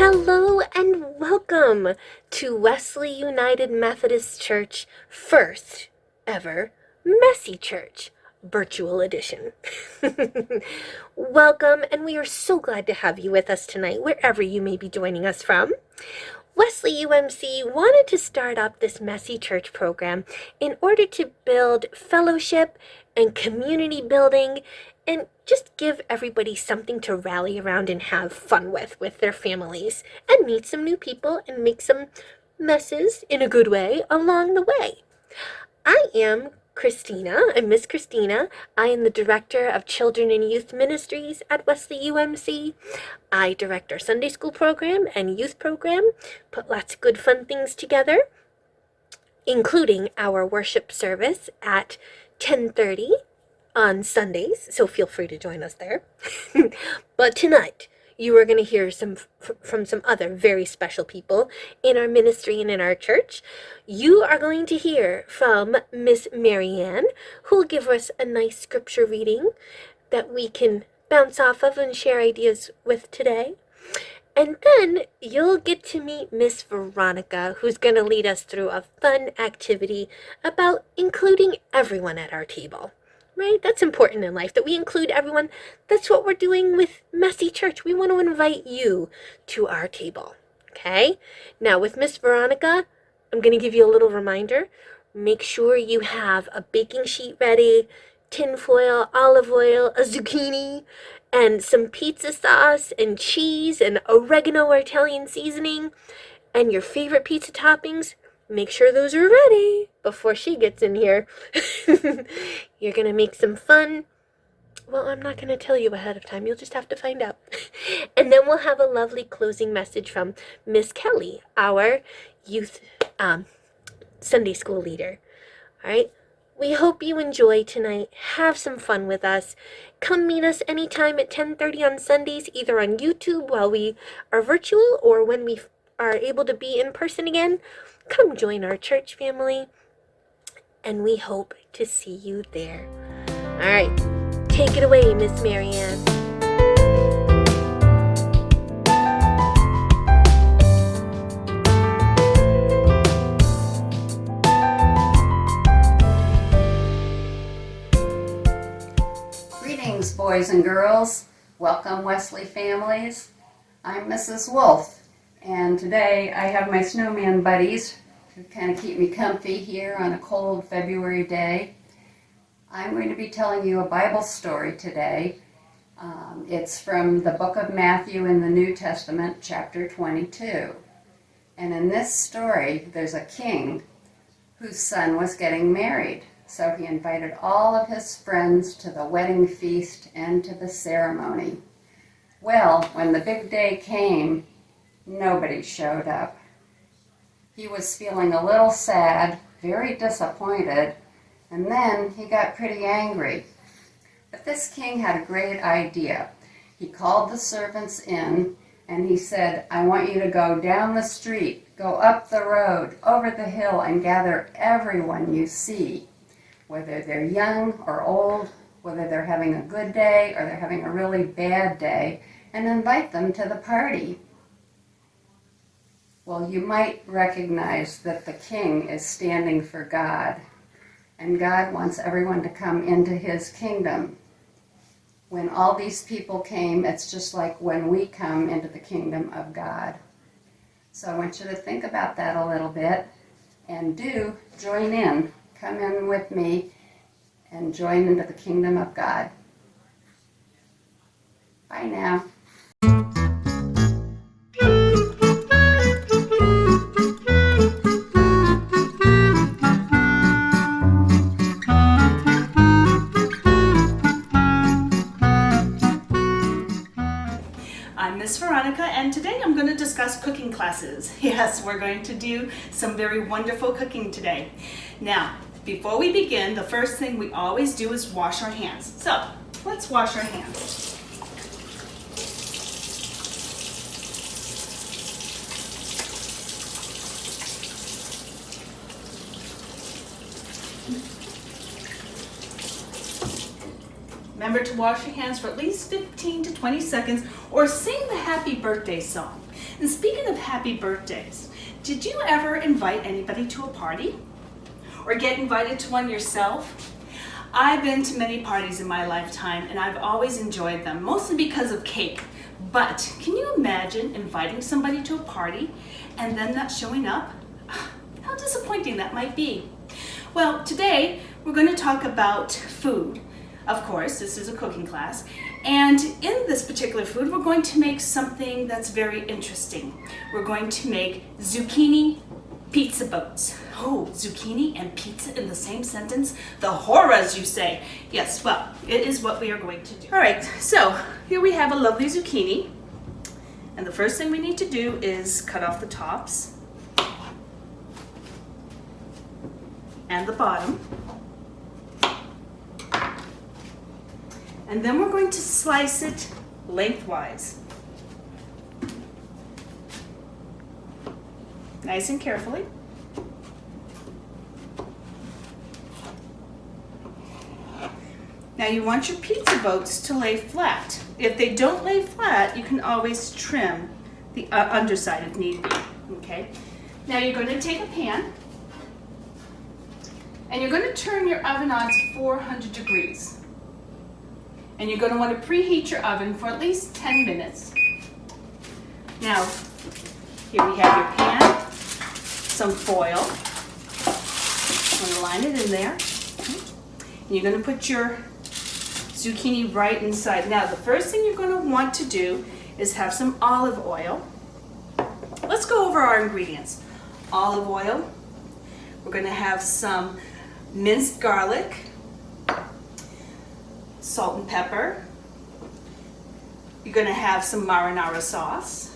Hello and welcome to Wesley United Methodist Church first ever Messy Church virtual edition. Welcome, and we are so glad to have you with us tonight, wherever you may be joining us from. Wesley UMC wanted to start up this Messy Church program in order to build fellowship and community building and just give everybody something to rally around and have fun with their families and meet some new people and make some messes in a good way along the way. I am Christina. I'm Miss Christina. I am the Director of Children and Youth Ministries at Wesley UMC. I direct our Sunday school program and youth program, put lots of good fun things together, including our worship service at 10:30 on Sundays, so feel free to join us there. But tonight, you are going to hear from some other very special people in our ministry and in our church. You are going to hear from Miss Marianne, who will give us a nice scripture reading that we can bounce off of and share ideas with today. And then you'll get to meet Miss Veronica, who's going to lead us through a fun activity about including everyone at our table. Right? That's important in life, that we include everyone. That's what we're doing with Messy Church. We want to invite you to our table. Okay? Now, with Miss Veronica, I'm going to give you a little reminder. Make sure you have a baking sheet ready, tin foil, olive oil, a zucchini, and some pizza sauce and cheese and oregano or Italian seasoning, and your favorite pizza toppings. Make sure those are ready before she gets in here. You're going to make some fun. Well, I'm not going to tell you ahead of time. You'll just have to find out. And then we'll have a lovely closing message from Miss Kelly, our youth Sunday school leader. All right. We hope you enjoy tonight. Have some fun with us. Come meet us anytime at 10:30 on Sundays, either on YouTube while we are virtual or when we are able to be in person again. Come join our church family, and we hope to see you there. All right, take it away, Miss Marianne. Greetings, boys and girls. Welcome, Wesley families. I'm Mrs. Wolf. And today I have my snowman buddies to kind of keep me comfy here on a cold February day. I'm going to be telling you a Bible story today. It's from the book of Matthew in the New Testament, chapter 22. And in this story, there's a king whose son was getting married. So he invited all of his friends to the wedding feast and to the ceremony. Well, when the big day came, nobody showed up. He was feeling a little sad, very disappointed, and then he got pretty angry. But this king had a great idea. He called the servants in and he said, I want you to go down the street, go up the road, over the hill, and gather everyone you see, whether they're young or old, whether they're having a good day or they're having a really bad day, and invite them to the party. Well, you might recognize that the king is standing for God, and God wants everyone to come into his kingdom. When all these people came, it's just like when we come into the kingdom of God. So I want you to think about that a little bit, and do join in. Come in with me and join into the kingdom of God. Bye now. I'm Miss Veronica, and today I'm going to discuss cooking classes. Yes, we're going to do some very wonderful cooking today. Now, before we begin, the first thing we always do is wash our hands. So, let's wash our hands. Remember to wash your hands for at least 15 to 20 seconds or sing the happy birthday song. And speaking of happy birthdays, did you ever invite anybody to a party? Or get invited to one yourself? I've been to many parties in my lifetime and I've always enjoyed them, mostly because of cake. But can you imagine inviting somebody to a party and then not showing up? How disappointing that might be. Well, today we're going to talk about food. Of course, this is a cooking class. And in this particular food, we're going to make something that's very interesting. We're going to make zucchini pizza boats. Oh, zucchini and pizza in the same sentence? The horrors, you say. Yes, well, it is what we are going to do. All right, so here we have a lovely zucchini. And the first thing we need to do is cut off the tops and the bottom. And then we're going to slice it lengthwise. Nice and carefully. Now you want your pizza boats to lay flat. If they don't lay flat, you can always trim the underside if need be, okay? Now you're going to take a pan and you're going to turn your oven on to 400 degrees. And you're going to want to preheat your oven for at least 10 minutes. Now, here we have your pan, some foil. I'm going to line it in there. And you're going to put your zucchini right inside. Now, the first thing you're going to want to do is have some olive oil. Let's go over our ingredients. Olive oil. We're going to have some minced garlic, salt and pepper. You're going to have some marinara sauce.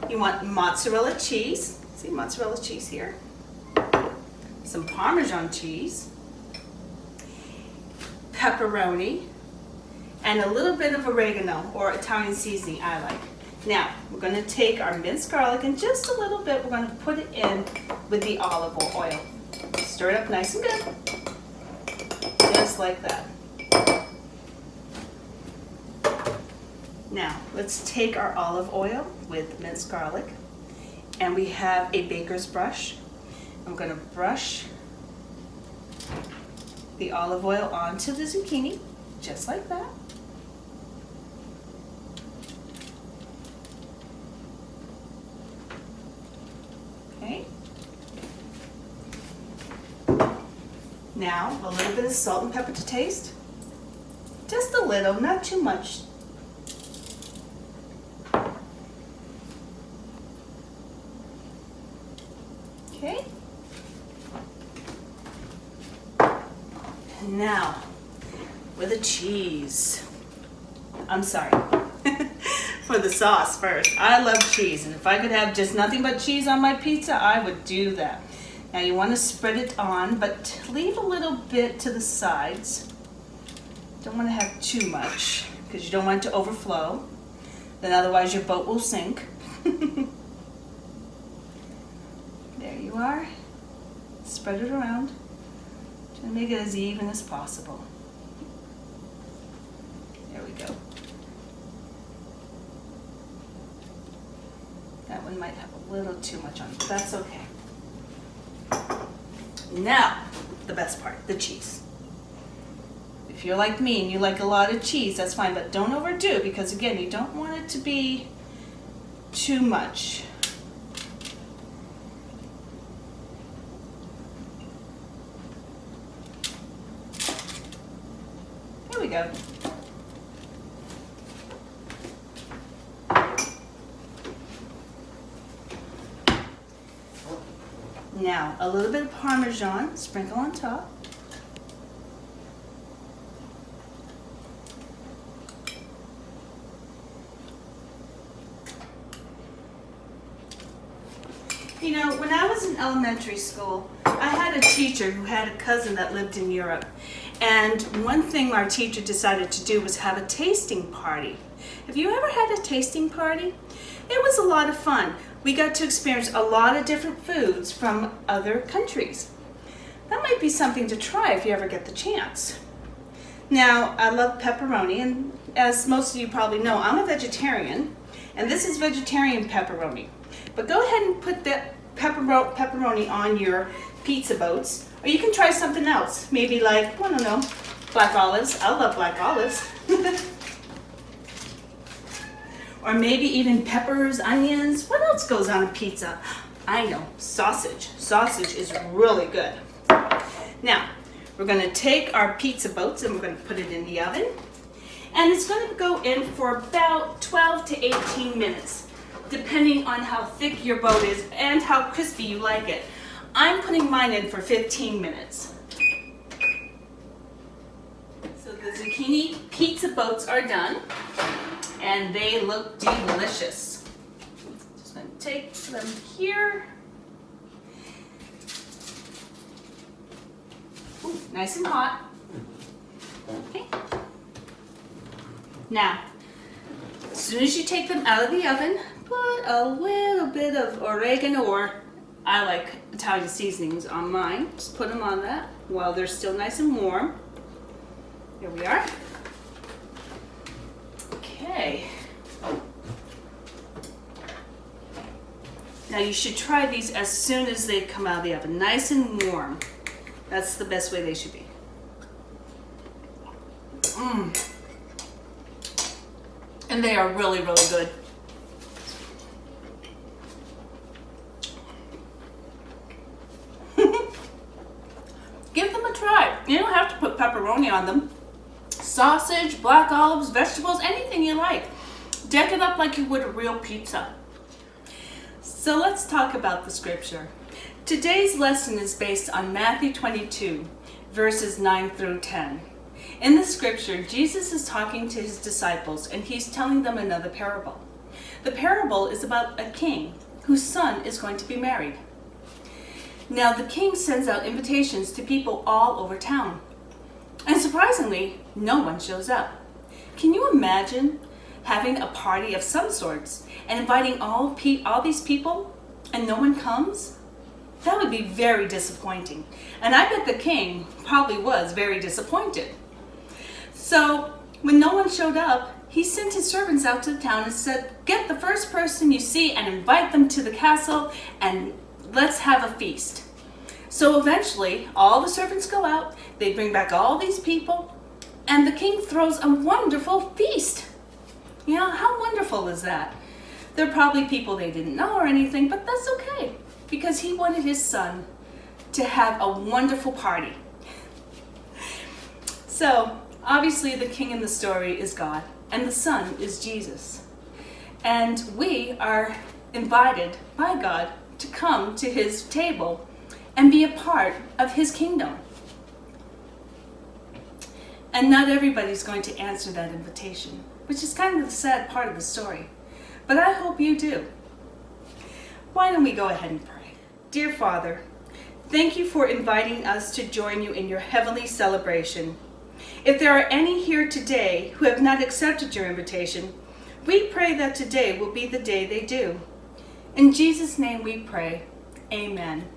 You want mozzarella cheese. See, mozzarella cheese here. Some parmesan cheese. Pepperoni. And a little bit of oregano or Italian seasoning I like. Now, we're going to take our minced garlic and just a little bit, we're going to put it in with the olive oil. Stir it up nice and good. Just like that. Now, let's take our olive oil with minced garlic, and we have a baker's brush. I'm going to brush the olive oil onto the zucchini, just like that. Okay. Now, a little bit of salt and pepper to taste. Just a little, not too much. Okay. And now, with the cheese. I'm sorry. For the sauce first. I love cheese, and if I could have just nothing but cheese on my pizza, I would do that. Now you want to spread it on, but leave a little bit to the sides. Don't want to have too much, because you don't want it to overflow. Then otherwise your boat will sink. There you are. Spread it around. Try to make it as even as possible. There we go. That one might have a little too much on it, but that's okay. Now, the best part, the cheese. If you're like me and you like a lot of cheese, that's fine, but don't overdo, because again, you don't want it to be too much. There we go. Now, a little bit of Parmesan, sprinkle on top. You know, when I was in elementary school, I had a teacher who had a cousin that lived in Europe. And one thing our teacher decided to do was have a tasting party. Have you ever had a tasting party? It was a lot of fun. We got to experience a lot of different foods from other countries. That might be something to try if you ever get the chance. Now, I love pepperoni, and as most of you probably know, I'm a vegetarian, and this is vegetarian pepperoni. But go ahead and put that pepperoni on your pizza boats, or you can try something else. Maybe like, I don't know, black olives. I love black olives. Or maybe even peppers, onions. What else goes on a pizza? I know, sausage. Sausage is really good. Now, we're going to take our pizza boats and we're going to put it in the oven. And it's going to go in for about 12 to 18 minutes, depending on how thick your boat is and how crispy you like it. I'm putting mine in for 15 minutes. So the zucchini pizza boats are done, and they look delicious. Just going to take them here. Ooh, nice and hot. Okay. Now, as soon as you take them out of the oven, put a little bit of oregano, or I like Italian seasonings on mine. Just put them on that while they're still nice and warm. Here we are. Okay. Now you should try these as soon as they come out of the oven, nice and warm. That's the best way they should be. And they are really, really good. Give them a try. You don't have to put pepperoni on them. Sausage, black olives, vegetables, anything you like. Deck it up like you would a real pizza. So let's talk about the scripture. Today's lesson is based on Matthew 22, verses 9 through 10. In the scripture, Jesus is talking to his disciples and he's telling them another parable. The parable is about a king whose son is going to be married. Now the king sends out invitations to people all over town. And surprisingly, no one shows up. Can you imagine having a party of some sorts and inviting all these people and no one comes? That would be very disappointing. And I bet the king probably was very disappointed. So when no one showed up, he sent his servants out to the town and said, get the first person you see and invite them to the castle and let's have a feast. So eventually, all the servants go out, they bring back all these people, and the king throws a wonderful feast. You know, how wonderful is that? They're probably people they didn't know or anything, but that's okay, because he wanted his son to have a wonderful party. So, obviously the king in the story is God, and the son is Jesus. And we are invited by God to come to his table and be a part of his kingdom. And not everybody's going to answer that invitation, which is kind of the sad part of the story. But I hope you do. Why don't we go ahead and pray? Dear Father, thank you for inviting us to join you in your heavenly celebration. If there are any here today who have not accepted your invitation, we pray that today will be the day they do. In Jesus' name we pray. Amen.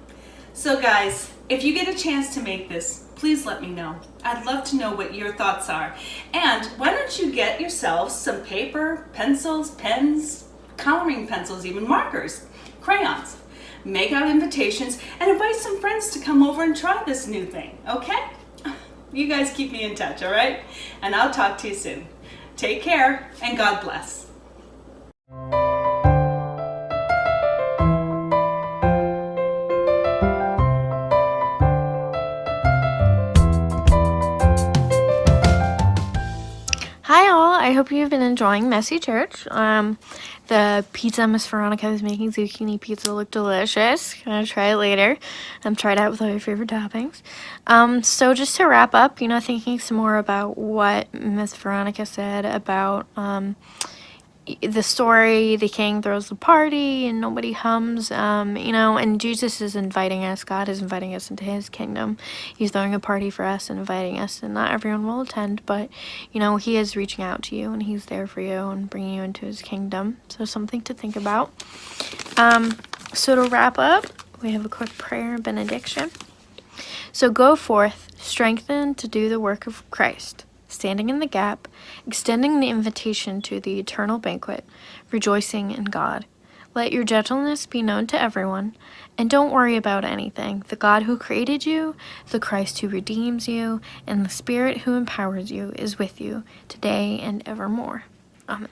So guys, if you get a chance to make this, please let me know. I'd love to know what your thoughts are. And why don't you get yourselves some paper, pencils, pens, coloring pencils, even markers, crayons. Make out invitations and invite some friends to come over and try this new thing, okay? You guys keep me in touch, all right? And I'll talk to you soon. Take care and God bless. Hi all, I hope you've been enjoying Messy Church. The pizza Miss Veronica is making, zucchini pizza, looked delicious. Gonna try it later. Try it out with all your favorite toppings. So just to wrap up, thinking some more about what Miss Veronica said about the story, the king throws the party and nobody hums, and Jesus is inviting us, God is inviting us into his kingdom. He's throwing a party for us and inviting us, and not everyone will attend, but, he is reaching out to you and he's there for you and bringing you into his kingdom. So something to think about. So to wrap up, we have a quick prayer and benediction. So go forth, strengthened to do the work of Christ. standing in the gap, extending the invitation to the eternal banquet, rejoicing in God. Let your gentleness be known to everyone, and don't worry about anything. The God who created you, the Christ who redeems you, and the Spirit who empowers you is with you today and evermore. Amen.